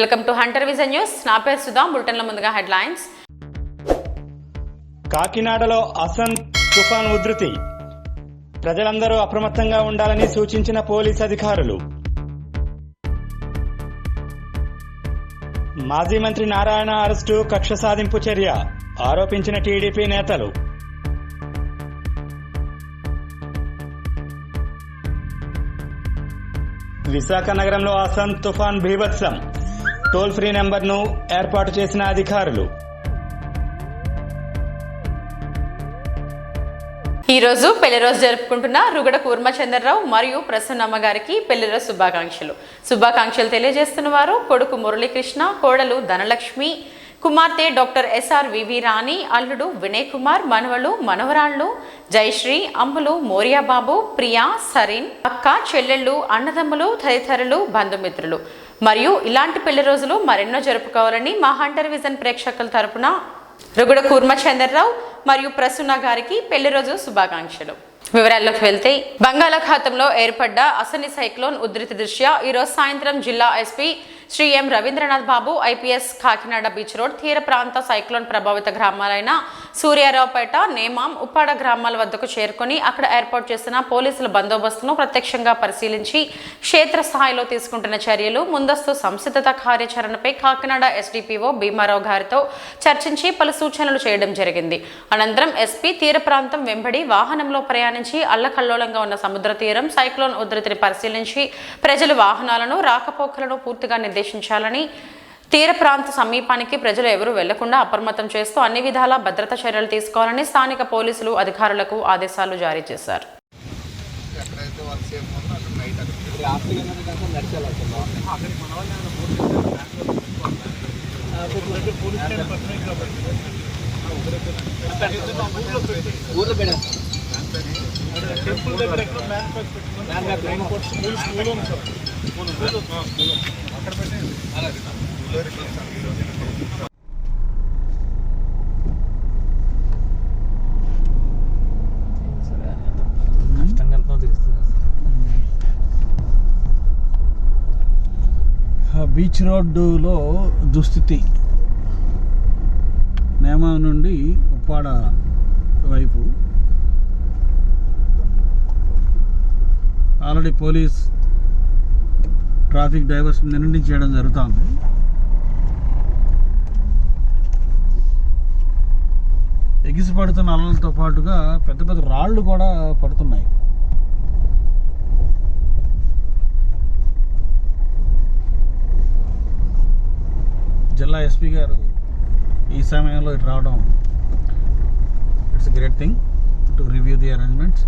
Welcome to Hunter vision news. నా పేరు సుధా. బులెటిన్ల ముందుగా హెడ్లైన్స్. కాకినాడలో అసన్ తుఫాన్ ఉధృతి, ప్రజలందరూ అప్రమత్తంగా ఉండాలని సూచించిన పోలీస్ అధికారులు. మాజీ మంత్రి నారాయణ అరెస్టు కక్ష సాధింపు చర్య, ఆరోపించిన టీడీపీ నేతలు. విశాఖ నగరంలో అసన్ తుఫాన్ బీభత్సం, టోల్ ఫ్రీ నెంబర్ను ఏర్పాటు చేసిన అధికారులు. ఈ రోజు పెళ్లి రోజు జరుపుకుంటున్న రుగడ కూర్మచంద్రరావు మరియు ప్రసన్నమ్మ గారికి పెళ్లి రోజు శుభాకాంక్షలు తెలియజేస్తున్న వారు కొడుకు మురళీకృష్ణ, కోడలు ధనలక్ష్మి, కుమార్తె డాక్టర్ SRVV రాణి, అల్లుడు వినయ్ కుమార్, మనవలు మనవరాళ్లు జయశ్రీ, అమ్ములు, మోరియాబాబు, ప్రియా, సరీన్, అక్క, చెల్లెళ్ళు, అన్నదమ్ములు తదితరులు బంధుమిత్రులు మరియు ఇలాంటి పెళ్లి రోజులు మరెన్నో జరుపుకోవాలని మా హంటర్ విజన్ ప్రేక్షకుల తరపున రుగడ కూర్మచంద్రరావు మరియు ప్రసన్న గారికి పెళ్లి రోజు శుభాకాంక్షలు. వివరాల్లోకి వెళ్తే, బంగాళాఖాతంలో ఏర్పడ్డ అసని సైక్లోన్ ఉధృతి దృష్ట్యా ఈరోజు సాయంత్రం జిల్లా ఎస్పీ శ్రీ ఎం రవీంద్రనాథ్ బాబు IPS కాకినాడ బీచ్ రోడ్ తీర ప్రాంత సైక్లోన్ ప్రభావిత గ్రామాలైన సూర్యారావుపేట, నేమాం, ఉప్పాడ గ్రామాల వద్దకు చేరుకుని అక్కడ ఏర్పాటు చేసిన పోలీసుల బందోబస్తును ప్రత్యక్షంగా పరిశీలించి క్షేత్రస్థాయిలో తీసుకుంటున్న చర్యలు, ముందస్తు సంసిద్ధత కార్యాచరణపై కాకినాడ SDPO భీమారావు గారితో చర్చించి పలు సూచనలు చేయడం జరిగింది. అనంతరం ఎస్పీ తీర ప్రాంతం వెంబడి వాహనంలో ప్రయాణించి అల్లకల్లోలంగా ఉన్న సముద్ర తీరం సైక్లోన్ ఉధృతిని పరిశీలించి ప్రజలు వాహనాలను రాకపోకలను పూర్తిగా నిర్దేశించాలని, తీర ప్రాంత సమీపానికి ప్రజలు ఎవరూ వెళ్లకుండా అప్రమత్తం చేస్తూ అన్ని విధాల భద్రతా చర్యలు తీసుకోవాలని స్థానిక పోలీసులు అధికారులకు ఆదేశాలు జారీ చేశారు. బీచ్ రోడ్డులో దుస్థితి, నేమా నుండి ఉప్పాడ వైపు ఆల్రెడీ పోలీస్ ట్రాఫిక్ డైవర్షన్ నిర్ణయం చేయడం జరుగుతుంది. ఎగిసి పడుతున్న అలలతో పాటుగా పెద్ద పెద్ద రాళ్ళు కూడా పడుతున్నాయి. జిల్లా ఎస్పీ గారు ఈ సమయంలో ఇటు రావడం it's a great thing to review the arrangements.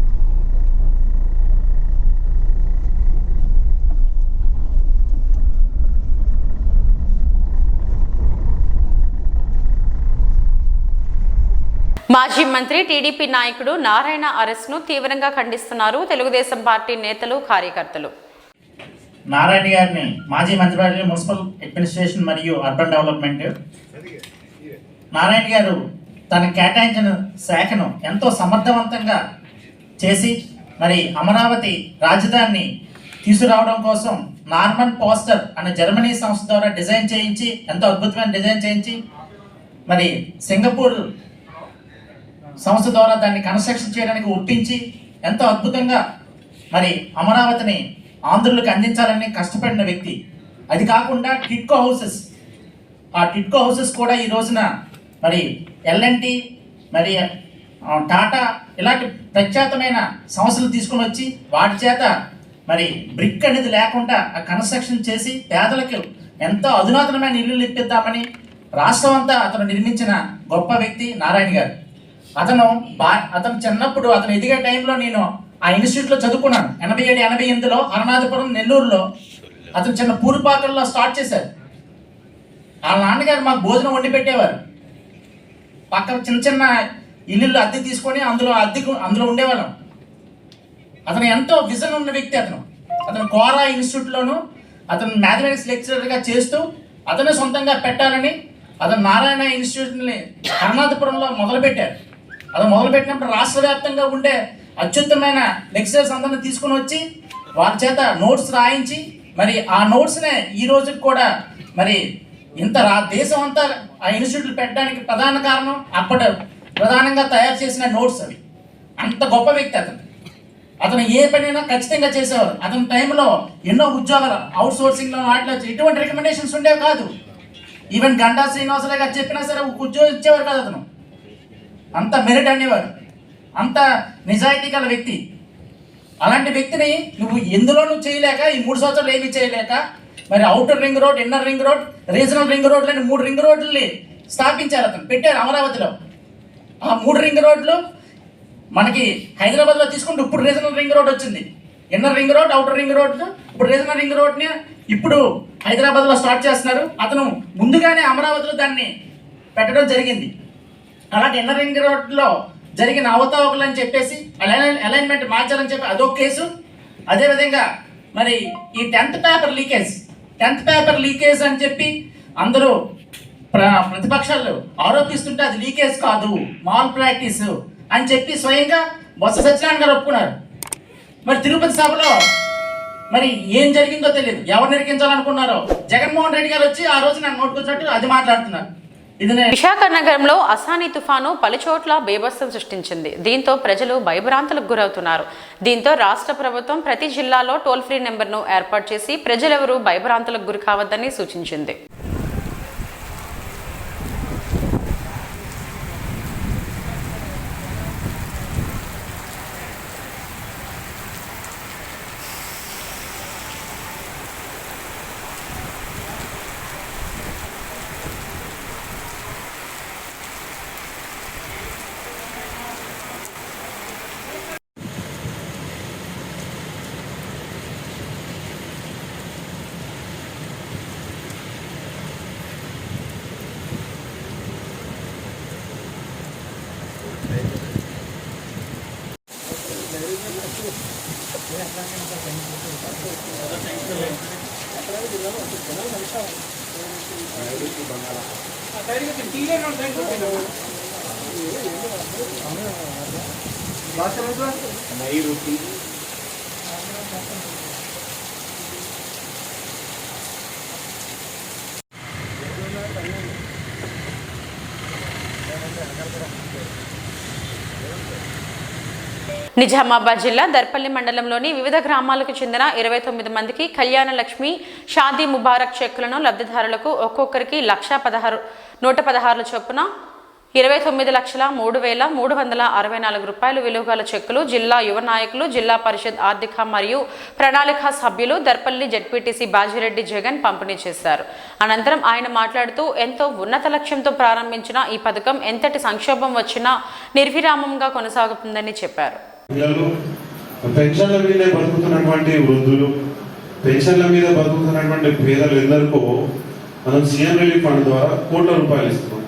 మాజీ మంత్రి టీడీపీ నాయకుడు నారాయణ అరెస్ట్ను తీవ్రంగా ఖండిస్తున్నారు తెలుగుదేశం పార్టీ నేతలు, కార్యకర్తలు. నారాయణ గారిని మాజీ మంత్రి మున్సిపల్ అడ్మినిస్ట్రేషన్ మరియు అర్బన్ డెవలప్మెంట్ నారాయణ గారు తన కేటాయించిన శాఖను ఎంతో సమర్థవంతంగా చేసి మరి అమరావతి రాజధానిని తీసుకురావడం కోసం నార్మన్ పోస్టర్ అనే జర్మనీ సంస్థ ద్వారా డిజైన్ చేయించి, ఎంతో అద్భుతమైన డిజైన్ చేయించి మరి సింగపూర్ సంస్థ ద్వారా దాన్ని కన్స్ట్రక్షన్ చేయడానికి ఒప్పించి ఎంతో అద్భుతంగా మరి అమరావతిని ఆంధ్రులకు అందించాలని కష్టపడిన వ్యక్తి. అది కాకుండా టిట్కో హౌసెస్ కూడా ఈ రోజున మరి L&T మరి టాటా ఇలాంటి ప్రఖ్యాతమైన సంస్థలు తీసుకుని వచ్చి వాటి చేత మరి బ్రిక్ అనేది లేకుండా ఆ కన్స్ట్రక్షన్ చేసి పేదలకు ఎంతో అధునాతనమైన ఇల్లు ఇప్పిద్దామని రాష్ట్రం అంతా అతను నిర్మించిన గొప్ప వ్యక్తి నారాయణ గారు. అతను చిన్నప్పుడు అతను ఎదిగే టైంలో నేను ఆ ఇన్స్టిట్యూట్లో చదువుకున్నాను. 87-88లో హరనాథపురం, నెల్లూరులో అతను చిన్న పూరిపాకల్లో స్టార్ట్ చేశారు. వాళ్ళ నాన్నగారు మాకు భోజనం వండి పెట్టేవారు. పక్కన చిన్న చిన్న ఇల్లు అద్దె తీసుకొని అందులో ఉండేవాళ్ళం. అతను ఎంతో విజన్ ఉన్న వ్యక్తి. అతను కోరా ఇన్స్టిట్యూట్లోను అతను మ్యాథమెటిక్స్ లెక్చరర్గా చేస్తూ అతనే సొంతంగా పెట్టాలని అతను నారాయణ ఇన్స్టిట్యూట్ని హరనాథపురంలో మొదలుపెట్టారు. అది మొదలుపెట్టినప్పుడు రాష్ట్ర వ్యాప్తంగా ఉండే అత్యుత్తమైన లెక్చరర్స్ అందరిని తీసుకుని వచ్చి వారి చేత నోట్స్ రాయించి మరి ఆ నోట్స్నే ఈ రోజుకి కూడా మరి ఇంత దేశం అంతా ఆ ఇన్స్టిట్యూట్లు పెట్టడానికి ప్రధాన కారణం అప్పటి ప్రధానంగా తయారు చేసిన నోట్స్ అవి. అంత గొప్ప వ్యక్తి అతను ఏ పనైనా ఖచ్చితంగా చేసేవారు. అతని టైంలో ఎన్నో ఉద్యోగాలు అవుట్ సోర్సింగ్లో వాటిలో ఎటువంటి రికమెండేషన్స్ ఉండేవి కాదు. ఈవెన్ గంటా శ్రీనివాసరావు గారు చెప్పినా సరే ఉద్యోగం ఇచ్చేవారు కాదు. అతను అంత మెరిట్ అనేవారు, అంత నిజాయితీ గల వ్యక్తి. అలాంటి వ్యక్తిని నువ్వు ఎందులోనూ చేయలేక, ఈ 3 సంవత్సరాలు ఏమీ చేయలేక, మరి outer ring road, inner ring road, regional ring రోడ్లని 3 రింగ్ రోడ్లని స్థాపించారు. అతను పెట్టారు అమరావతిలో. ఆ 3 రింగ్ రోడ్లు మనకి హైదరాబాద్లో తీసుకుంటే ఇప్పుడు రీజనల్ రింగ్ రోడ్ వచ్చింది. Inner ring road, outer ring road, ఇప్పుడు రీజనల్ రింగ్ రోడ్ని ఇప్పుడు హైదరాబాద్లో స్టార్ట్ చేస్తున్నారు. అతను ముందుగానే అమరావతిలో దాన్ని పెట్టడం జరిగింది. అలాగే ఇన్నర్ రింగ్ రోడ్లో జరిగిన అవతావకులు అని చెప్పేసి అలైన్మెంట్ మార్చాలని చెప్పి అదొక కేసు. అదేవిధంగా మరి ఈ 10th పేపర్ లీకేజ్ అని చెప్పి అందరూ ప్రతిపక్షాలు ఆరోపిస్తుంటే అది లీకేజ్ కాదు, మాల్ ప్రాక్టీస్ అని చెప్పి స్వయంగా బొత్స సత్యనారాయణ గారు ఒప్పుకున్నారు. మరి తిరుపతి సభలో మరి ఏం జరిగిందో తెలియదు, ఎవరు నిరికించాలనుకున్నారో జగన్మోహన్ రెడ్డి గారు వచ్చి ఆ రోజు నాకు నోటుకొచ్చినట్టు అది మాట్లాడుతున్నారు. విశాఖ నగరంలో అసానీ తుఫాను పలుచోట్ల బేభత్సం సృష్టించింది. దీంతో ప్రజలు భయభ్రాంతులకు గురవుతున్నారు. దీంతో రాష్ట్ర ప్రభుత్వం ప్రతి జిల్లాలో టోల్ ఫ్రీ నెంబర్ను ఏర్పాటు చేసి ప్రజలెవరూ భయభ్రాంతులకు గురి కావద్దని సూచించింది. నిజామాబాద్ జిల్లా దర్పల్లి మండలంలోని వివిధ గ్రామాలకు చెందిన 29 మందికి కళ్యాణ లక్ష్మి షాదీ ముబారక్ చెక్కులను లబ్ధిదారులకు ఒక్కొక్కరికి 116 చొప్పున 29,03,364 రూపాయలు విలువగల చెక్కులు జిల్లా యువ నాయకులు, జిల్లా పరిషత్ ఆర్థిక మరియు ప్రణాళిక సభ్యులు దర్పల్లి జెడ్పీటీసీ బాజిరెడ్డి జగన్ పంపిణీ చేశారు. అనంతరం ఆయన మాట్లాడుతూ ఎంతో ఉన్నత లక్ష్యంతో ప్రారంభించిన ఈ పథకం ఎంతటి సంక్షోభం వచ్చినా నిర్విరామంగా కొనసాగుతుందని చెప్పారు. పెన్షన్ల మీదే బతుకుతున్నటువంటి వృద్ధులు, పెన్షన్ల మీద బతుకుతున్నటువంటి పేదలు ఎందరికో మనం సీఎం రిలీఫ్ ఫండ్ ద్వారా కోట్ల రూపాయలు ఇస్తున్నాం.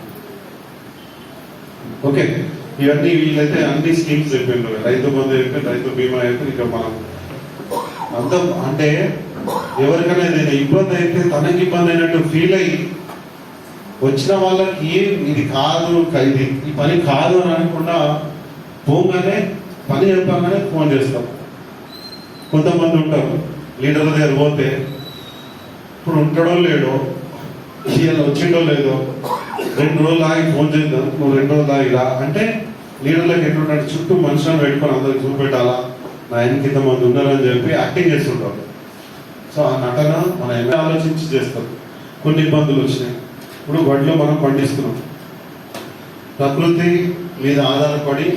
ఓకే, ఇవన్నీ వీళ్ళైతే అన్ని స్కీమ్స్ అయిపోయింది. రైతు బంధు అయిపోయింది, రైతు బీమా అయిపోయింది. ఇక మనం అంతా అంటే ఎవరికైనా ఏదైనా ఇబ్బంది అయితే తనకి ఇబ్బంది అయినట్టు ఫీల్ అయ్యి వచ్చిన వాళ్ళకి ఇది కాదు, ఇది ఈ పని కాదు అని అనకుండా పోగానే పని చెప్పగానే ఫోన్ చేస్తాం. కొంతమంది ఉంటారు లీడర్ల దగ్గర పోతే ఇప్పుడు ఉంటాడో లేడో, ఇవాళ వచ్చిండో లేదో, 2 రోజులు ఆగి ఫోన్ చేద్దాం, నువ్వు 2 రోజులు ఆగిరా అంటే లీడర్లకు ఎట్లుంటే చుట్టూ మనుషులను పెట్టుకొని అందరికి చూపెట్టాలా, నా ఎన్ని మంది ఉన్నారని చెప్పి యాక్టింగ్ చేస్తుంటారు. సో ఆ నటన మనం ఏమైనా ఆలోచించి చేస్తాం. కొన్ని ఇబ్బందులు వచ్చినాయి. ఇప్పుడు వడ్లు మనం పండిస్తున్నాం, ప్రకృతి మీద ఆధారపడి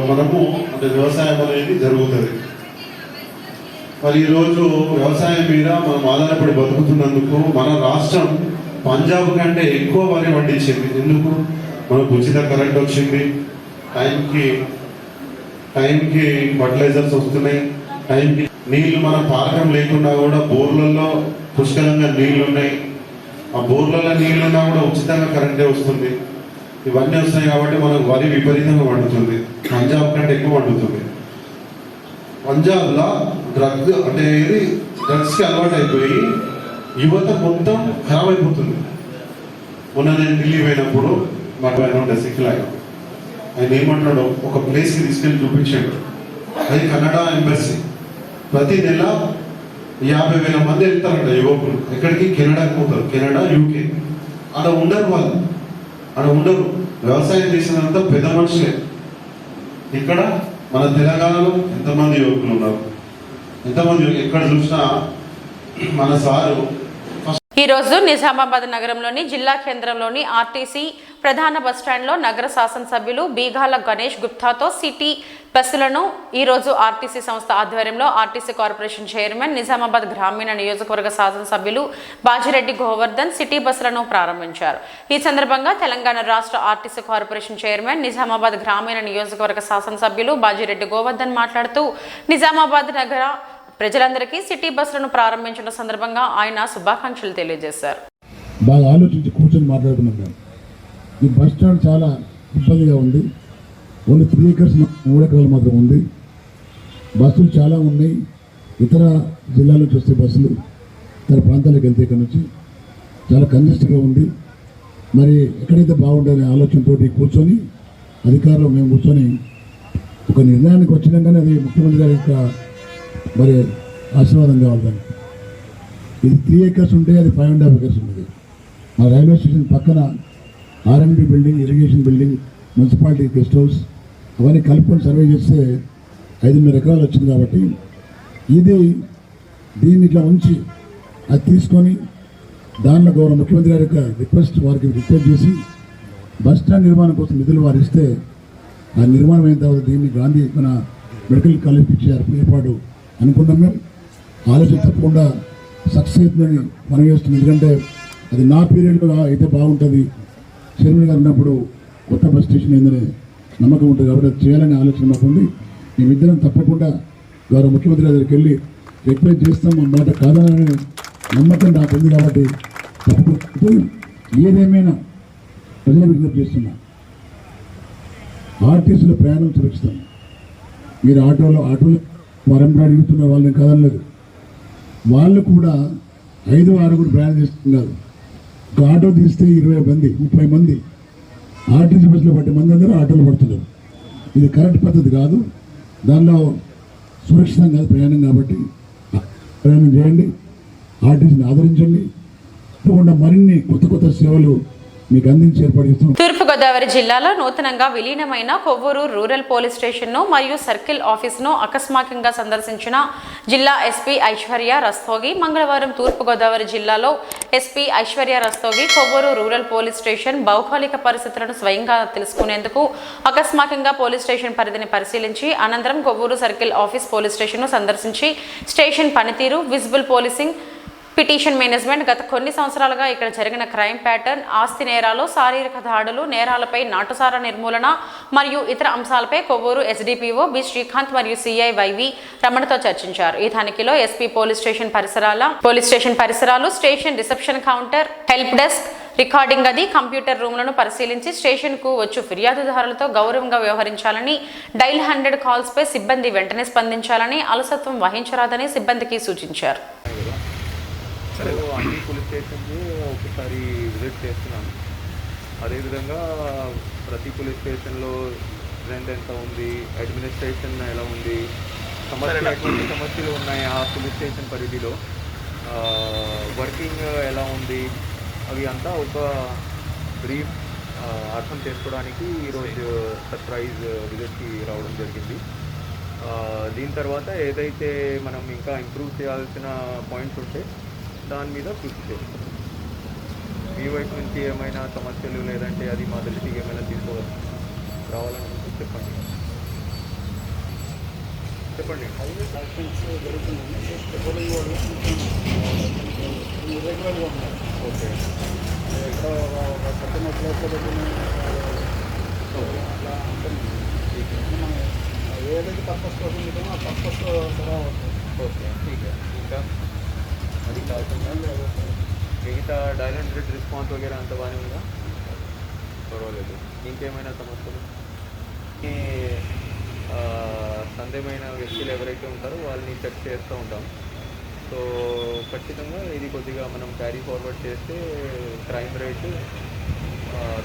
మనము అంటే వ్యవసాయం అనేది జరుగుతుంది. మరి ఈరోజు వ్యవసాయం మీద మనం ఆధారపడి బతుకుతున్నందుకు మన రాష్ట్రం పంజాబ్ కంటే ఎక్కువ వరి పండించింది. ఎందుకు? మనకు ఉచిత కరెంట్ వచ్చింది, టైంకి ఫర్టిలైజర్స్ వస్తున్నాయి, టైంకి నీళ్లు మనం పారకం లేకుండా కూడా బోర్లలో పుష్కలంగా నీళ్లు ఉన్నాయి. ఆ బోర్లలో నీళ్లున్నా కూడా ఉచితంగా కరెంటే వస్తుంది. ఇవన్నీ వస్తాయి కాబట్టి మనకు వరి విపరీతంగా పండుతుంది, పంజాబ్ కంటే ఎక్కువ పండుతుంది. పంజాబ్లో డ్రగ్స్కి అలవాటు అయిపోయి యువత మొత్తం ఖరాబ్ అయిపోతుంది. మొన్న నేను ఢిల్లీ పోయినప్పుడు మా ఉండే సిక్కులు ఆయన ఏమంటాడు, ఒక ప్లేస్కి తీసుకెళ్ళి చూపించాడు. అది కన్నడ ఎంబసీ. ప్రతి నెల 50,000 మంది వెళ్తారంట యువకులు. ఎక్కడికి? కెనడాకి పోతారు. Canada, UK. ఆడ ఉండరు వాళ్ళు, ఆడ ఉండరు. వ్యవసాయం చేసినంత పెద్ద మనుషులే. ఇక్కడ మన తెలంగాణలో ఎంతమంది యువకులు ఉన్నారు, ఎంతమంది ఎక్కడ చూసినా మన సారు. ఈ రోజు నిజామాబాద్ నగరంలోని జిల్లా కేంద్రంలోని ఆర్టీసీ ప్రధాన బస్టాండ్లో నగర శాసనసభ్యులు బీగాల గణేష్ గుప్తాతో సిటీ బస్సులను ఈ రోజు ఆర్టీసీ సంస్థ ఆధ్వర్యంలో ఆర్టీసీ కార్పొరేషన్ చైర్మన్, నిజామాబాద్ గ్రామీణ నియోజకవర్గ శాసనసభ్యులు బాజిరెడ్డి గోవర్ధన్ సిటీ బస్సులను ప్రారంభించారు. ఈ సందర్భంగా తెలంగాణ రాష్ట్ర ఆర్టీసీ కార్పొరేషన్ చైర్మన్, నిజామాబాద్ గ్రామీణ నియోజకవర్గ శాసనసభ్యులు బాజిరెడ్డి గోవర్ధన్ మాట్లాడుతూ నిజామాబాద్ నగర ప్రజలందరికీ సిటీ బస్సులను ప్రారంభించిన సందర్భంగా ఆయన శుభాకాంక్షలు తెలియజేశారు. బాగా ఆలోచించి కూర్చొని మాట్లాడుతున్నాం మేము. ఈ బస్ స్టాండ్ చాలా ఇబ్బందిగా ఉంది. ఓన్లీ 3 acres 3 ఎకరాలు మాత్రం ఉంది. బస్సులు చాలా ఉన్నాయి. ఇతర జిల్లాల నుంచి వస్తే బస్సులు ఇతర ప్రాంతాలకు వెళ్తే ఇక్కడ నుంచి చాలా కంజెస్ట్గా ఉంది. మరి ఎక్కడైతే బాగుంటుందనే ఆలోచనతో కూర్చొని అధికారులు మేము కూర్చొని ఒక నిర్ణయానికి వచ్చినాం. కానీ అది ముఖ్యమంత్రి గారి యొక్క మరి ఆశీర్వాదం కావాలి దానికి. ఇది 3 acres ఉంటే అది 5.5 acres ఉంది. మా రైల్వే స్టేషన్ పక్కన R&B building, irrigation building, municipality guest house అవన్నీ కలుపుకొని సర్వే చేస్తే 5.5 ఎకరాలు వచ్చింది. కాబట్టి దీన్ని ఇట్లా ఉంచి అది తీసుకొని దానిలో గౌరవ ముఖ్యమంత్రి గారి యొక్క వారికి రిక్వెస్ట్ చేసి బస్ స్టాండ్ నిర్మాణం కోసం నిధులు వారు ఇస్తే ఆ నిర్మాణం అయిన తర్వాత దీన్ని గాంధీ మన మెడికల్ కాలేజ్ ఇచ్చారు ఏర్పాటు అనుకున్నాం. మేము ఆలోచన తప్పకుండా సక్సెస్ అవుతుందని మనం చేస్తున్నాం. ఎందుకంటే అది నా పీరియడ్లో అయితే బాగుంటుంది, చైర్మన్ గారు ఉన్నప్పుడు కొత్త బస్ స్టేషన్ అయిందనే నమ్మకం ఉంటుంది. కాబట్టి అది చేయాలనే ఆలోచన మాకు ఉంది. మేమిద్దరం తప్పకుండా గౌరవ ముఖ్యమంత్రి దగ్గరికి వెళ్ళి రిక్వెస్ట్ చేస్తాం. మా మాట కాదనే నమ్మకం నాకు ఉంది. కాబట్టి తప్పకుండా ఏదేమైనా ప్రజలకు విజ్ఞప్తి చేస్తున్నా, ఆర్టీసీలో ప్రయాణం సురక్షితం. మీరు ఆటోలో వరంబడి అడుగుతున్న వాళ్ళని కదలలేదు. వాళ్ళు కూడా 5-6 ప్రయాణం చేస్తున్నారు. ఒక ఆటో తీస్తే 20 మంది 30 మంది ఆర్టీసీ బస్సులో పట్టే మంది అందరూ ఆటోలో పడుతున్నారు. ఇది కరెక్ట్ పద్ధతి కాదు. దానిలో సురక్షితం కాదు ప్రయాణం. కాబట్టి ప్రయాణం చేయండి, ఆర్టీసీని ఆదరించండి. తప్పకుండా మరిన్ని కొత్త సేవలు మీకు అందించి ఏర్పాటు చేస్తున్నాం. తూర్పుగోదావరి జిల్లాలో నూతనంగా విలీనమైన కొవ్వూరు రూరల్ పోలీస్ స్టేషన్ను మరియు సర్కిల్ ఆఫీసును ఆకస్మికంగా సందర్శించిన జిల్లా ఎస్పీ ఐశ్వర్య రస్తోగి మంగళవారం తూర్పుగోదావరి జిల్లాలో SP Aishwarya Rastogi Kovvur rural police station భౌగోళిక పరిస్థితులను స్వయంగా తెలుసుకునేందుకు ఆకస్మికంగా పోలీస్ స్టేషన్ పరిధిని పరిశీలించి అనంతరం కొవ్వూరు సర్కిల్ ఆఫీస్ పోలీస్ స్టేషన్ను సందర్శించి స్టేషన్ పనితీరు, విజిబుల్ పోలీసింగ్, పిటిషన్ మేనేజ్మెంట్, గత కొన్ని సంవత్సరాలుగా ఇక్కడ జరిగిన క్రైమ్ ప్యాటర్న్, ఆస్తి నేరాలు, శారీరక దాడులు, నేరాలపై నాటుసారా నిర్మూలన మరియు ఇతర అంశాలపై కొవ్వూరు ఎస్డిపిఓ బి శ్రీకాంత్ మరియు సిఐ వైవి రమణతో చర్చించారు. ఈ తనిఖీలో ఎస్పీ పోలీస్ స్టేషన్ పరిసరాలు, station reception counter, help desk, recording గది, కంప్యూటర్ రూమ్లను పరిశీలించి స్టేషన్కు వచ్చు ఫిర్యాదుదారులతో గౌరవంగా వ్యవహరించాలని, డైల్ 100 కాల్స్పై సిబ్బంది వెంటనే స్పందించాలని, అలసత్వం వహించరాదని సిబ్బందికి సూచించారు. అన్ని పోలీస్ స్టేషన్కి ఒకసారి విజిట్ చేస్తున్నాను. అదేవిధంగా ప్రతి పోలీస్ స్టేషన్లో స్ట్రెంత్ ఎంత ఉంది, అడ్మినిస్ట్రేషన్ ఎలా ఉంది, ఎటువంటి సమస్యలు ఉన్నాయి ఆ పోలీస్ స్టేషన్ పరిధిలో, వర్కింగ్ ఎలా ఉంది, అవి అంతా ఒక బ్రీఫ్ అర్థం చేసుకోవడానికి ఈరోజు సర్ప్రైజ్ విజిట్కి రావడం జరిగింది. దీని తర్వాత ఏదైతే మనం ఇంకా ఇంప్రూవ్ చేయాల్సిన పాయింట్స్ ఉంటే దాని మీద కృషి చేస్తాం. మీ వైపు నుంచి ఏమైనా సమస్యలు లేదంటే అది మా దృష్టికి ఏమైనా తీసుకోవచ్చు రావాలనుకుంటే చెప్పండి. ఓకే, ఏదైతే పర్పస్ కోసం ఆ పర్పస్ ఓకే, ఇంకా అది కాకుండా మిగతా డైల్ 100 రెస్పాన్స్ వగేరా అంత బాగానే ఉందా? పర్వాలేదు. ఇంకేమైనా సమస్యలు? ఈ సందేహమైన వ్యక్తులు ఎవరైతే ఉంటారో వాళ్ళని చెక్ చేస్తూ ఉంటాం. సో ఖచ్చితంగా ఇది కొద్దిగా మనం క్యారీ ఫార్వర్డ్ చేస్తే క్రైమ్ రేటు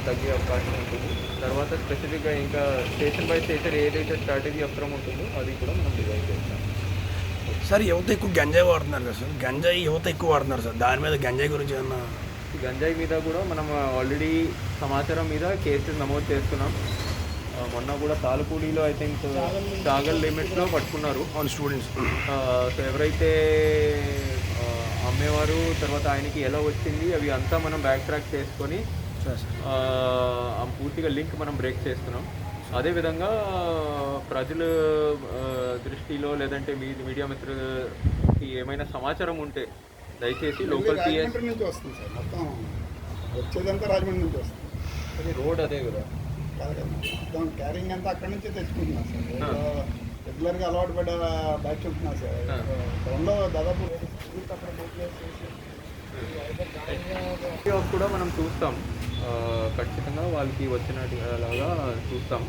తగ్గే అవకాశం ఉంటుంది. తర్వాత స్పెసిఫిక్గా ఇంకా స్టేషన్ బై స్టేషన్ ఏదైతే స్ట్రాటజీ అవసరం ఉంటుందో అది కూడా మనం డిజైన్ చేస్తాం. సార్ యువత ఎక్కువ గంజాయి వాడుతున్నారు కదా సార్, గంజాయి యువత ఎక్కువ వాడుతున్నారు సార్, దాని మీద గంజాయి గురించి ఏమన్నా? గంజాయి మీద కూడా మనం ఆల్రెడీ సమాచారం మీద కేసులు నమోదు చేస్తున్నాం. మొన్న కూడా తాలుపూడిలో ఐ థింక్ చాగల్ లిమిట్స్లో పట్టుకున్నారు ఆన్ స్టూడెంట్స్. సో ఎవరైతే అమ్మేవారు తర్వాత ఆయనకి ఎలా వచ్చింది అవి అంతా మనం బ్యాక్ ట్రాక్ చేసుకొని పూర్తిగా లింక్ మనం బ్రేక్ చేస్తున్నాం. అదేవిధంగా ప్రజల దృష్టిలో లేదంటే మీడియా మిత్రులకి ఏమైనా సమాచారం ఉంటే దయచేసి లోకల్ పిఎస్ నుంచి వస్తుంది సార్, మొత్తం వచ్చేదంతా రాజమండ్రి నుంచి వస్తుంది. అది రోడ్ అదే కదా, కాదు కదా, మొత్తం క్యారింగ్ అంతా అక్కడి నుంచే తెచ్చుకుంటున్నాం సార్. రెగ్యులర్గా అలవాటు పడ్డ బైక్ చెప్తున్నాం సార్. టౌన్లో దాదాపు కూడా మనం చూస్తాం, ఖచ్చితంగా వాళ్ళకి వచ్చినలాగా చూస్తాం.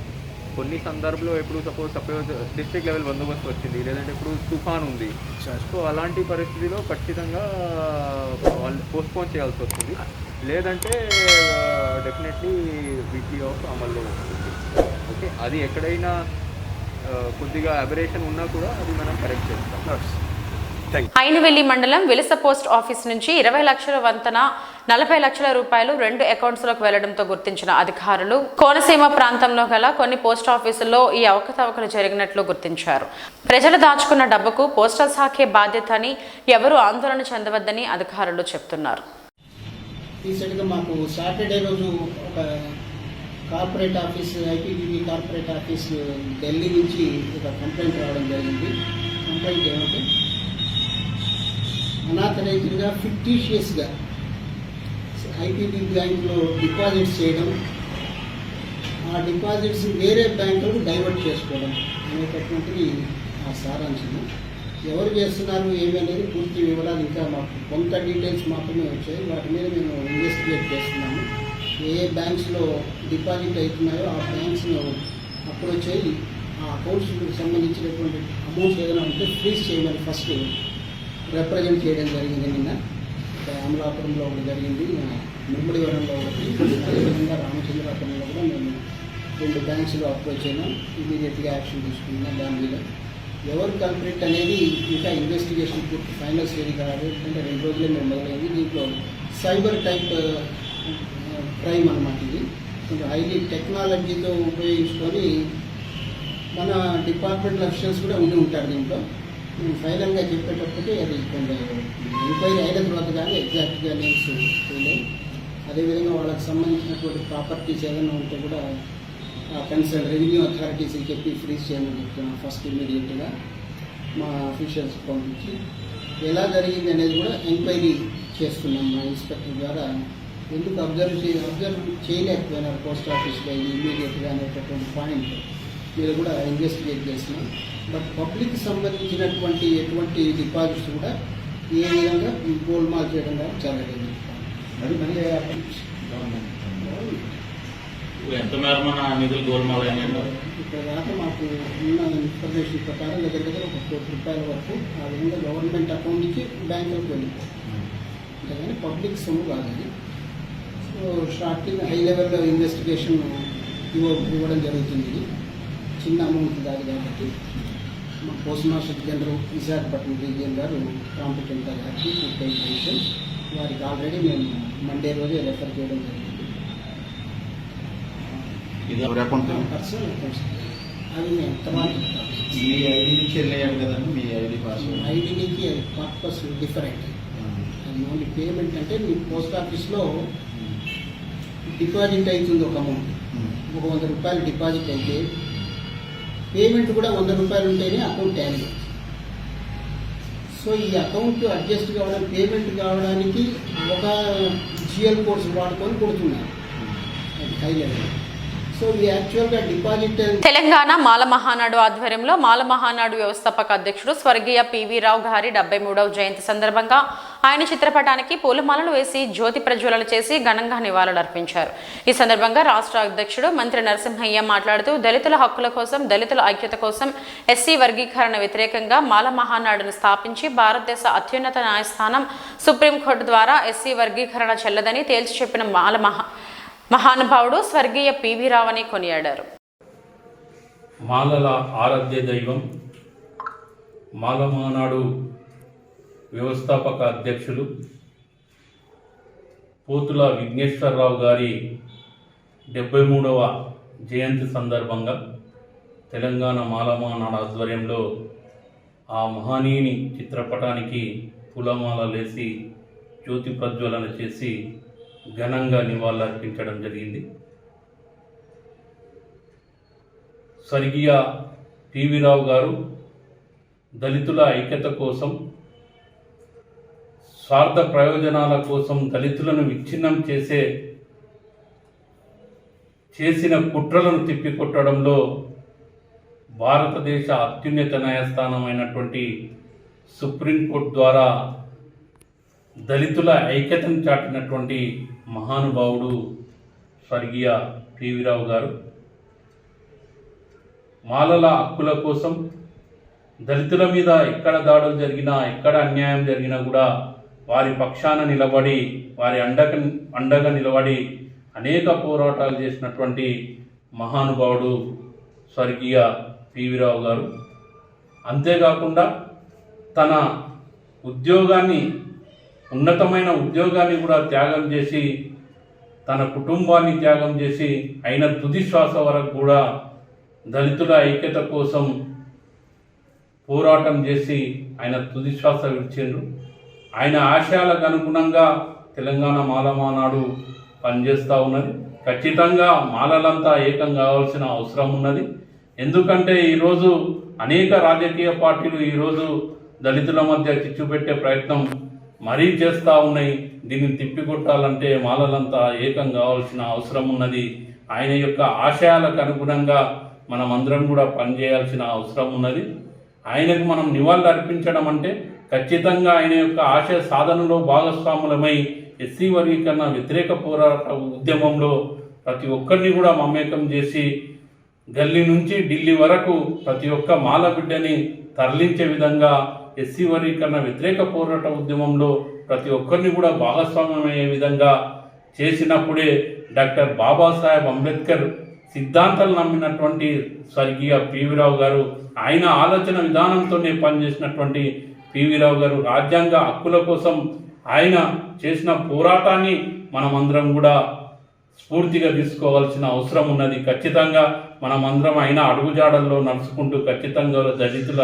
కొన్ని సందర్భంలో ఇప్పుడు సపోజ్ డిస్ట్రిక్ట్ లెవెల్ బందోబస్తు వచ్చింది, లేదంటే ఇప్పుడు తుఫాన్ ఉంది, సో అలాంటి పరిస్థితిలో ఖచ్చితంగా వాళ్ళు పోస్ట్పోన్ చేయాల్సి వస్తుంది, లేదంటే డెఫినెట్లీ వీక్లీ ఆఫ్ అమల్లో ఉంటుంది. ఓకే, అది ఎక్కడైనా కొద్దిగా అబరేషన్ ఉన్నా కూడా అది మనం కరెక్ట్ చేస్తాం. ఐనవెల్లి మండలం విలస పోస్ట్ ఆఫీస్ నుంచి 20 లక్షల వంతన 40 లక్షల రూపాయలు 2 అకౌంట్స్లోకి వెళ్లడంతో గుర్తించిన అధికారులు కోనసీమ ప్రాంతంలో గల కొన్ని పోస్ట్ ఆఫీసుల్లో ఈ అవకతవకలు జరిగినట్లు గుర్తించారు. ప్రజలు దాచుకున్న డబ్బుకు పోస్టల్ శాఖే బాధ్యత అని ఎవరూ ఆందోళన చెందవద్దని అధికారులు చెప్తున్నారు. రీసెంట్గా మాకు సాటర్డే రోజు ఒక corporate office, IPBB corporate office Delhi నుంచి ఒక కంప్లైంట్ రావడం జరిగింది. కంప్లైంట్ ఏమంటే అనాథరైజ్డ్గా ఫిక్టీషియస్గా ఐపీబీ బ్యాంకులో డిపాజిట్స్ చేయడం, ఆ డిపాజిట్స్ వేరే బ్యాంకులకు డైవర్ట్ చేసుకోవడం అనేటటువంటిది ఆ సారాంశము. ఎవరు చేస్తున్నారు ఏమి అనేది పూర్తి వివరాలు ఇంకా మాకు కొంత డీటెయిల్స్ మాత్రమే వచ్చాయి. వాటి మీద మేము ఇన్వెస్టిగేట్ చేస్తున్నాము. ఏ బ్యాంక్స్లో డిపాజిట్ అవుతున్నాయో ఆ బ్యాంక్స్ను అప్రోచ్ అయ్యి ఆ అకౌంట్స్కి సంబంధించినటువంటి అమౌంట్స్ ఏదైనా ఉంటే ఫ్రీజ్ చేయమని ఫస్ట్ రిప్రజెంట్ చేయడం జరిగింది. నిన్న అమలాపురంలో ఒకటి జరిగింది, ముమ్మడివరంలో ఒకటి, అదేవిధంగా రామచంద్రాపురంలో కూడా మేము 2 బ్యాంక్స్లో అప్రోచ్ అయినాం. ఇమీడియట్గా యాక్షన్ తీసుకున్నాం. దాని మీద ఎవరు కల్ప్రిట్ అనేది ఇంకా ఇన్వెస్టిగేషన్ పూర్తి ఫైనల్ స్టేజ్ కాదు. ఎందుకంటే 2 రోజులే మేము మొదలైంది. దీంట్లో సైబర్ టైప్ క్రైమ్ అన్నమాట. ఇది కొంచెం హైలీ టెక్నాలజీతో ఉపయోగించుకొని మన డిపార్ట్మెంట్ అఫీషియల్స్ కూడా ఉండి ఉంటారు దీంట్లో. ఫైనల్గా చెప్పేటప్పటికి అది కొంచెం ఎంక్వైరీ అయిన తర్వాత కానీ ఎగ్జాక్ట్గా నేమ్స్ తెలియదు. అదేవిధంగా వాళ్ళకి సంబంధించినటువంటి ప్రాపర్టీస్ ఏదైనా ఉంటే కూడా కన్సర్న్ రెవెన్యూ అథారిటీస్కి చెప్పి ఫ్రీజ్ చేయమని చెప్తున్నాం. ఫస్ట్ ఇమీడియట్గా మా అఫీషియల్స్ పంపించి ఎలా జరిగింది అనేది కూడా ఎంక్వైరీ చేస్తున్నాం మా ఇన్స్పెక్టర్ ద్వారా. ఎందుకు అబ్జర్వ్ చేయలేకపోయినారు పోస్ట్ ఆఫీస్లో ఇది ఇమీడియట్గా అనేటటువంటి పాయింట్ మీరు కూడా ఇన్వెస్టిగేట్ చేస్తున్నాం. బట్ పబ్లిక్కి సంబంధించినటువంటి ఎటువంటి డిపాజిట్స్ కూడా ఏ విధంగా గోల్మాల్ చేయడం కానీ జరగలేదు. అది మనీ ఎంత మేర మన నిధులు గోల్మాల్ ఇక్కడ దాకా మాకు ఉన్న ఇన్ఫర్మేషన్ ప్రకారం దగ్గర దగ్గర 1 కోటి రూపాయల వరకు ఆ విధంగా గవర్నమెంట్ అకౌంట్ నుంచి బ్యాంకులకు వెళ్ళిపోతుంది. అంతేగాని పబ్లిక్ సొమ్ము కాదు. సో స్టార్టింగ్ హై లెవెల్లో ఇన్వెస్టిగేషన్ ఇవ్వడం జరుగుతుంది. చిన్న అమౌంట్ కాదు కాబట్టి మా post master general Visakhapatnam region గారు కాంపిటెంట్ అథారిటీ పొజిషన్ వారికి ఆల్రెడీ మేము మండే రోజే రెఫర్ చేయడం జరిగింది. పర్సనల్ అకౌంట్స్ అవి మేము తర్వాత మీ ఐడి నుంచి వెళ్ళాడు కదండి, మీ ఐడి పాస్వర్డ్ ఐడి నుంచి అది పర్పస్ డిఫరెంట్. అది ఓన్లీ పేమెంట్ అంటే మీ పోస్ట్ ఆఫీస్లో డిపాజిట్ అవుతుంది ఒక అమౌంట్, ఒక 100 రూపాయలు డిపాజిట్ అయితే పేమెంట్ కూడా 100 రూపాయలు ఉంటేనే అకౌంట్ ట్యాలీ. సో ఈ అకౌంట్ అడ్జస్ట్ కావడం పేమెంట్ కావడానికి ఒక జిఎల్ కోడ్స్ వాడుకొని కొడుతున్నారు హై లెవెల్. సో ఈ యాక్చువల్గా డిపాజిట్ తెలంగాణ మాల మహానాడు ఆధ్వర్యంలో మాల మహానాడు వ్యవస్థాపక అధ్యక్షుడు స్వర్గీయ పివి రావు గారి 73వ జయంతి సందర్భంగా ఆయన చిత్రపటానికి పూలమాలలు వేసి జ్యోతి ప్రజ్వలన చేసి ఘనంగా నివాళులర్పించారు. ఈ సందర్భంగా రాష్ట్ర అధ్యక్షుడు మంత్రి నరసింహయ్య మాట్లాడుతూ దళితుల హక్కుల కోసం, దళితుల ఐక్యత కోసం, ఎస్సీ వర్గీకరణ వ్యతిరేకంగా మాల మహానాడును స్థాపించి భారతదేశ అత్యున్నత న్యాయస్థానం సుప్రీంకోర్టు ద్వారా ఎస్సీ వర్గీకరణ చెల్లదని తేల్చి చెప్పిన మహానుభావుడు స్వర్గీయ పివి రావు అని కొనియాడారు. మాలల ఆరాధ్య దైవం మాలమానాడు వ్యవస్థాపక అధ్యక్షులు పోతుల విఘ్నేశ్వరరావు గారి 73వ జయంతి సందర్భంగా తెలంగాణ మాలమానాడు ఆధ్వర్యంలో ఆ మహనీయుని చిత్రపటానికి పూలమాలలేసి జ్యోతి ప్రజ్వలన చేసి ఘనంగా నివాళులర్పించడం జరిగింది. స్వర్గీయ పివి రావు గారు దళితుల ఐక్యత కోసం, స్వార్థ ప్రయోజనాల కోసం దళితులను విచ్ఛిన్నం చేసిన కుట్రలను తిప్పికొట్టడంలో భారతదేశ అత్యున్నత న్యాయస్థానమైనటువంటి సుప్రీంకోర్టు ద్వారా దళితుల ఐక్యతను చాటినటువంటి మహానుభావుడు స్వర్గీయ పివి రావు గారు. మాలల హక్కుల కోసం దళితుల మీద ఎక్కడ దాడులు జరిగినా, ఎక్కడ అన్యాయం జరిగినా కూడా వారి పక్షాన నిలబడి, వారి అండగా నిలబడి అనేక పోరాటాలు చేసినటువంటి మహానుభావుడు స్వర్గీయ పివి రావు గారు. అంతేకాకుండా తన ఉద్యోగాన్ని, ఉన్నతమైన ఉద్యోగాన్ని కూడా త్యాగం చేసి, తన కుటుంబాన్ని త్యాగం చేసి, అయిన తుది శ్వాస వరకు కూడా దళితుల ఐక్యత కోసం పోరాటం చేసి ఆయన తుది శ్వాస విడిచిండ్రు. ఆయన ఆశయాలకు అనుగుణంగా తెలంగాణ మాలమానాడు పనిచేస్తూ ఉన్నది. ఖచ్చితంగా మాలలంతా ఏకం కావాల్సిన అవసరం ఉన్నది. ఎందుకంటే ఈరోజు అనేక రాజకీయ పార్టీలు ఈరోజు దళితుల మధ్య చిచ్చు పెట్టే ప్రయత్నం మరీ చేస్తూ ఉన్నాయి. దీన్ని తిప్పికొట్టాలంటే మాలలంతా ఏకం కావాల్సిన అవసరం ఉన్నది. ఆయన యొక్క ఆశయాలకు అనుగుణంగా మనం అందరం కూడా పనిచేయాల్సిన అవసరం ఉన్నది. ఆయనకు మనం నివాళులు అర్పించడం అంటే ఖచ్చితంగా ఆయన యొక్క ఆశయ సాధనలో భాగస్వాములమై ఎస్సీ వర్గీకరణ వ్యతిరేక పోరాట ఉద్యమంలో ప్రతి ఒక్కరిని కూడా మమేకం చేసి గల్లీ నుంచి ఢిల్లీ వరకు ప్రతి ఒక్క మాల బిడ్డని తరలించే విధంగా ఎస్సీ వర్గీకరణ వ్యతిరేక పోరాట ఉద్యమంలో ప్రతి ఒక్కరిని కూడా భాగస్వామ్యమయ్యే విధంగా చేసినప్పుడే డాక్టర్ బాబాసాహెబ్ అంబేద్కర్ సిద్ధాంతాలు నమ్మినటువంటి స్వర్గీయ పివి రావు గారు, ఆయన ఆలోచన విధానంతోనే పనిచేసినటువంటి పివి రావు గారు రాజ్యాంగ హక్కుల కోసం ఆయన చేసిన పోరాటాన్ని మనమందరం కూడా స్ఫూర్తిగా తీసుకోవాల్సిన అవసరం ఉన్నది. ఖచ్చితంగా మనమందరం ఆయన అడుగుజాడల్లో నడుచుకుంటూ ఖచ్చితంగా దళితుల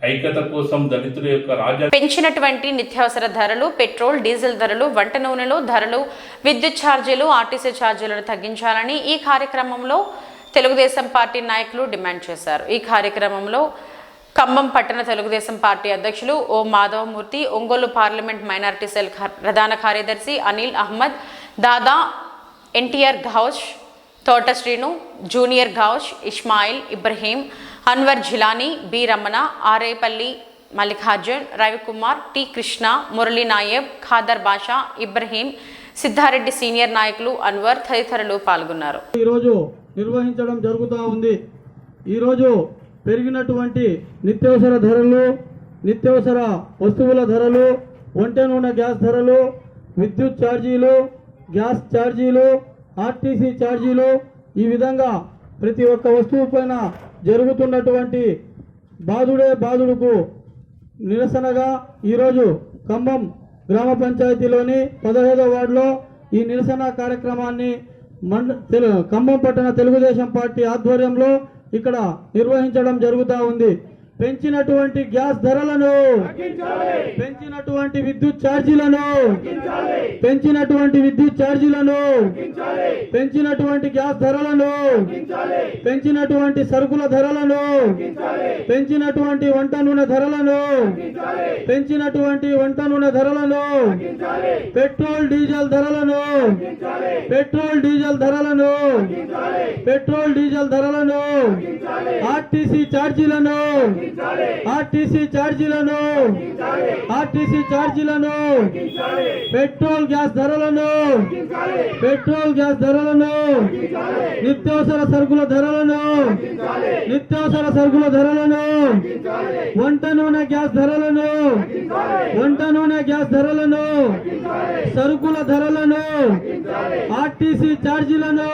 ఐక్యత కోసం, దళితుల యొక్క పెంచినటువంటి నిత్యావసర ధరలు, పెట్రోల్ డీజిల్ ధరలు, వంట నూనెలు ధరలు, విద్యుత్ ఛార్జీలు, ఆర్టీసీ ఛార్జీలను తగ్గించాలని ఈ కార్యక్రమంలో తెలుగుదేశం పార్టీ నాయకులు డిమాండ్ చేశారు. ఈ కార్యక్రమంలో ఖమ్మం పట్టణ తెలుగుదేశం పార్టీ అధ్యక్షులు O Madhavamurthy, Ongole parliament minority cell ప్రధాన కార్యదర్శి Anil Ahmed, Dada NTR Ghouse, Thota Srinu, junior Ghouse, Ismail, Ibrahim, Anwar Jilani, B Ramana, Arepalli Mallikarjun, Ravikumar, T Krishna, Murali Nayab, Khader Basha, Ibrahim, Siddareddy senior నాయకులు, అన్వర్ తదితరులు పాల్గొన్నారు. ఈరోజు నిర్వహించడం జరుగుతూ ఉంది. ఈరోజు పెరిగినటువంటి నిత్యావసర ధరలు, నిత్యావసర వస్తువుల ధరలు, వంట నూనె గ్యాస్ ధరలు, విద్యుత్ ఛార్జీలు, గ్యాస్ ఛార్జీలు, ఆర్టీసీ ఛార్జీలు, ఈ విధంగా ప్రతి ఒక్క వస్తువు పైన జరుగుతున్నటువంటి బాధుడుకు నిరసనగా ఈరోజు ఖమ్మం గ్రామ పంచాయతీలోని 15వ వార్డులో ఈ నిరసన కార్యక్రమాన్ని ఖమ్మం పట్టణ తెలుగుదేశం పార్టీ ఆధ్వర్యంలో ఇక్కడ నిర్వహించడం జరుగుతూ ఉంది. పెంచినటువంటి గ్యాస్ ధరలను, పెంచినటువంటి విద్యుత్ ఛార్జీలను, పెంచినటువంటి విద్యుత్ ఛార్జీలను, పెంచినటువంటి గ్యాస్ ధరలను, పెంచినటువంటి సరుకుల ధరలను, పెంచినటువంటి వంట నూనె ధరలను, పెంచినటువంటి వంట నూనె ధరలను, పెట్రోల్ డీజిల్ ధరలను, పెట్రోల్ డీజిల్ ధరలను, పెట్రోల్ డీజిల్ ధరలను, ఆర్టీసీ ఛార్జీలను, ఆర్టీసీ ఛార్జీలను, ఆర్టీసీ ఛార్జీలను, పెట్రోల్ గ్యాస్ ధరలను, పెట్రోల్ గ్యాస్ ధరలను, నిత్యావసర సరుకుల ధరలను, నిత్యావసర సరుకుల ధరలను, వంట నూనె గ్యాస్ ధరలను, వంట నూనె గ్యాస్ ధరలను, సరుకుల ధరలను, ఆర్టీసీ ఛార్జీలను,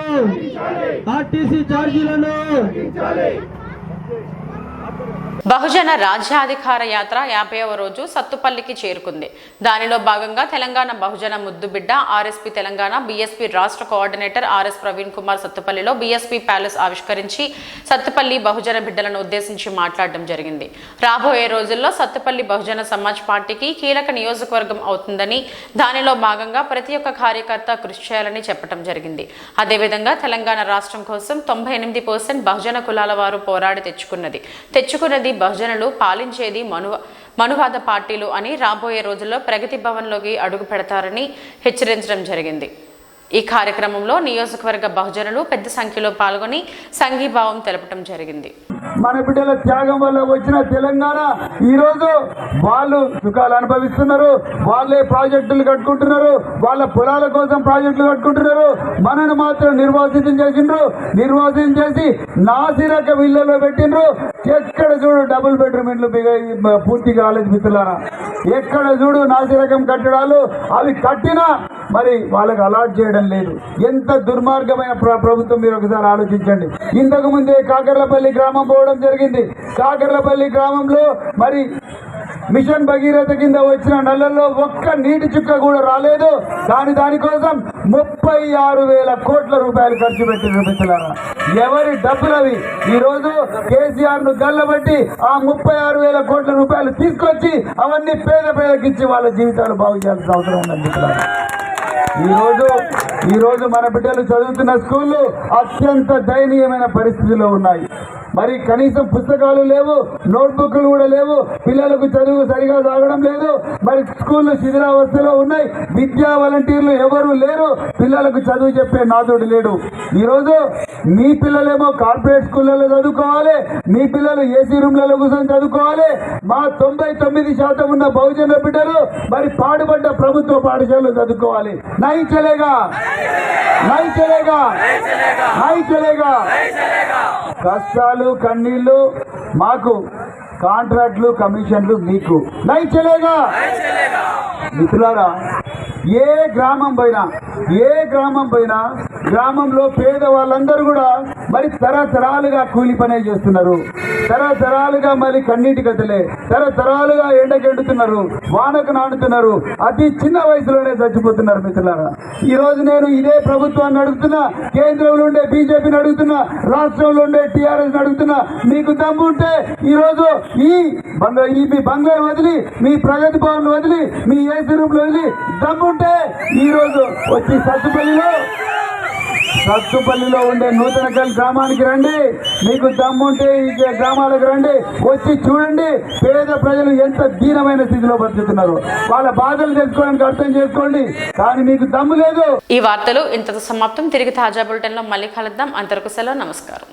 ఆర్టీసీ ఛార్జీలను బహుజన రాజ్యాధికార యాత్ర 50వ రోజు సత్తుపల్లికి చేరుకుంది. దానిలో భాగంగా తెలంగాణ బహుజన ముద్దుబిడ్డ ఆర్ఎస్పీ తెలంగాణ బీఎస్పీ రాష్ట్ర కోఆర్డినేటర్ ఆర్ఎస్ ప్రవీణ్ కుమార్ సత్తుపల్లిలో బీఎస్పీ ప్యాలెస్ ఆవిష్కరించి సత్తుపల్లి బహుజన బిడ్డలను ఉద్దేశించి మాట్లాడడం జరిగింది. రాబోయే రోజుల్లో సత్తుపల్లి బహుజన సమాజ్ పార్టీకి కీలక నియోజకవర్గం అవుతుందని, దానిలో భాగంగా ప్రతి ఒక్క కార్యకర్త కృషి చేయాలని చెప్పడం జరిగింది. అదేవిధంగా తెలంగాణ రాష్ట్రం కోసం 98% బహుజన కులాల వారు పోరాడి తెచ్చుకున్నది బహుజనులు పాలించేది మనువాద పార్టీలు అని రాబోయే రోజుల్లో ప్రగతి భవన్లోకి అడుగు పెడతారని హెచ్చరించడం జరిగింది. ఈ కార్యక్రమంలో నియోజకవర్గ బహుజనులు పెద్ద సంఖ్యలో పాల్గొని సంఘీభావం తెలపడం జరిగింది. మన బిడ్డల త్యాగం వల్ల వచ్చిన తెలంగాణ ఈరోజు వాళ్ళు సుఖాలు అనుభవిస్తున్నారు. వాళ్ళే ప్రాజెక్టులు కట్టుకుంటున్నారు, వాళ్ళ పొలాల కోసం ప్రాజెక్టులు కట్టుకుంటున్నారు. మనను మాత్రం నిర్వాసితం చేసి నాసిరక విల్లలో పెట్టిండ్రు. ఎక్కడ చూడు డబుల్ బెడ్రూమ్ ఇండ్లు పూర్తి కాలేదు మిత్రులారా. ఎక్కడ చూడు నాసిరకం కట్టడాలు. అవి కట్టినా మరి వాళ్ళకి అలాట్ చేయడం లేదు. ఎంత దుర్మార్గమైన ప్రభుత్వం మీరు ఒకసారి ఆలోచించండి. ఇంతకు ముందే కాకర్లపల్లి గ్రామం పోవడం జరిగింది. కాకర్లపల్లి గ్రామంలో మరి మిషన్ భగీరథ కింద వచ్చిన నల్లల్లో ఒక్క నీటి చుక్క కూడా రాలేదు. కానీ దానికోసం 36,000 కోట్ల రూపాయలు ఖర్చు పెట్టిన మిత్రులారా. ఎవరి డబ్బులవి? ఈరోజు కేసీఆర్ ను గల్లబట్టి ఆ 36,000 కోట్ల రూపాయలు తీసుకొచ్చి అవన్నీ పేదలకు ఇచ్చి వాళ్ళ జీవితాలు బాగు చేయాల్సిన అవసరం ఉంది మిత్రులారా. ఈరోజు మన బిడ్డలు చదువుతున్న స్కూళ్ళు అత్యంత దయనీయమైన పరిస్థితిలో ఉన్నాయి. మరి కనీసం పుస్తకాలు లేవు, నోట్బుక్లు కూడా లేవు. పిల్లలకు చదువు సరిగా సాగడం లేదు. మరి స్కూళ్ళు శిథిలావస్థలో ఉన్నాయి. విద్యా వాలంటీర్లు ఎవరు లేరు. పిల్లలకు చదువు చెప్పే నాదుడు లేడు. ఈరోజు మీ పిల్లలేమో కార్పొరేట్ స్కూళ్ళలో చదువుకోవాలి, మీ పిల్లలు ఏసీ రూమ్లలో కూర్చొని చదువుకోవాలి. మా 99% ఉన్న బహుజన బిడ్డలు మరి పాడుపడ్డ ప్రభుత్వ పాఠశాలలో చదువుకోవాలి. నై చలేగా. కష్టాలు కన్నీళ్లు మాకు, కాంట్రాక్ట్లు కమిషన్లు మీకు. నై చలేగా. మిత్రులారా, ఏ గ్రామం పోయినా గ్రామంలో పేద వాళ్ళందరూ కూడా మరి తరతరాలుగా కూలి పనే చేస్తున్నారు. తరతరాలుగా మరి కన్నీటి కథలే, తరతరాలుగా ఎండకెండుతున్నారు, వానకు నాడుతున్నారు. అతి చిన్న వయసులోనే చచ్చిపోతున్నారు మిత్రులారా. ఈరోజు నేను ఇదే ప్రభుత్వాన్ని అడుగుతున్నా, కేంద్రంలో ఉండే బీజేపీని అడుగుతున్నా, రాష్ట్రంలో ఉండే టీఆర్ఎస్ అడుగుతున్నా, మీకు దమ్ము ఉంటే ఈరోజు మీ బంగ్లాను వదిలి, మీ ప్రగతి భవన్ వదిలి, మీ ఏసీ రూమ్లు వదిలి దమ్ముంటే ఈరోజు వచ్చి సత్తుపల్లిలో ఉండే నూతనకల్ గ్రామానికి రండి. మీకు దమ్ముంటే ఈ గ్రామాలకు రండి, వచ్చి చూడండి పేద ప్రజలు ఎంత దీనమైన స్థితిలో బతుకుతున్నారు. వాళ్ళ బాధలు తెలుసుకోవడానికి అర్థం చేసుకోండి. కానీ మీకు దమ్ము లేదు. ఈ వార్తలు ఇంతకు సమాప్తం. తిరిగి తాజా బులెటిన్లో మళ్ళీ కలుద్దాం. అంతవరకు సెలవు. నమస్కారం.